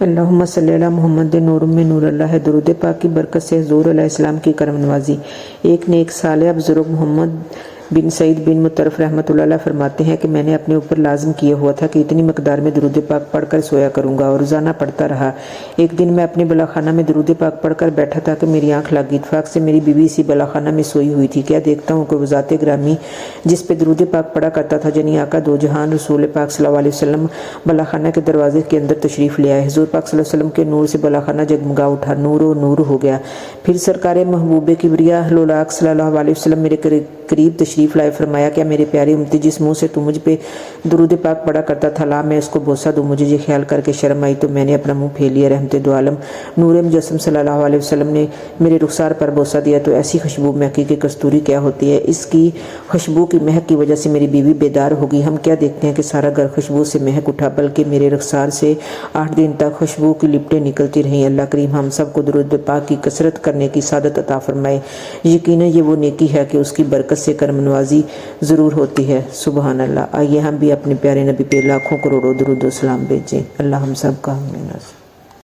اللہم صلی علی محمد نور میں نور اللہ ہے۔ درود پاک کی برکت سے حضور علیہ السلام کی کرم نوازی۔ ایک نیک صالح بزرگ محمد بن سعید بن مطرف رحمۃ اللہ علیہ فرماتے ہیں کہ میں نے اپنے اوپر لازم کیا ہوا تھا کہ اتنی مقدار میں درود پاک پڑھ کر سویا کروں گا، اور روزانہ پڑھتا رہا۔ ایک دن میں اپنے بلاخانہ میں درود پاک پڑھ کر بیٹھا تھا کہ میری آنکھ لگ گئی۔ اتفاق سے میری بیوی اسی بلاخانہ میں سوئی ہوئی تھی۔ کیا دیکھتا ہوں کہ وہ ذات گرامی جس پہ درود پاک پڑھا کرتا تھا، جنی آقا دو جہان رسول پاک صلی اللہ علیہ وسلم، بلاخانہ کے دروازے کے اندر تشریف لے آئے۔ حضور پاک صلی اللہ علیہ وسلم کے نور سے بلاخانہ جگمگا اٹھا، نور و نور ہو گیا۔ پھر سرکار محبوب کبریا لولاک صلی اللہ علیہ وسلم میرے قریب تشریف لائے۔ فرمایا کہ میرے پیارے امتی، جس منہ سے تو مجھ پہ درود پاک پڑھا کرتا تھا، لا میں اس کو بوسہ دوں۔ مجھے یہ خیال کر کے شرم آئی تو میں نے اپنا منہ پھیر لیا۔ رحمت دو عالم نور مجسم صلی اللہ علیہ وسلم نے میرے رخسار پر بوسہ دیا تو ایسی خوشبو مہکی کہ کستوری کیا ہوتی ہے، اس کی خوشبو کی مہک کی وجہ سے میری بیوی بیدار ہوگی۔ ہم کیا دیکھتے ہیں کہ سارا گھر خوشبو سے مہک اٹھا، بلکہ میرے رخسار سے 8 دن تک خوشبو کی لپٹیں نکلتی رہیں۔ اللہ کریم ہم سب کو درود پاک کی کثرت کرنے کی سعادت عطا فرمائے۔ یقیناً یہ وہ نیکی ہے کہ اس کی برکت سے کرم نوازی ضرور ہوتی ہے۔ سبحان اللہ۔ آئیے ہم بھی اپنے پیارے نبی پہ لاکھوں کروڑوں درود و سلام بھیجیں۔ اللہ ہم سب کا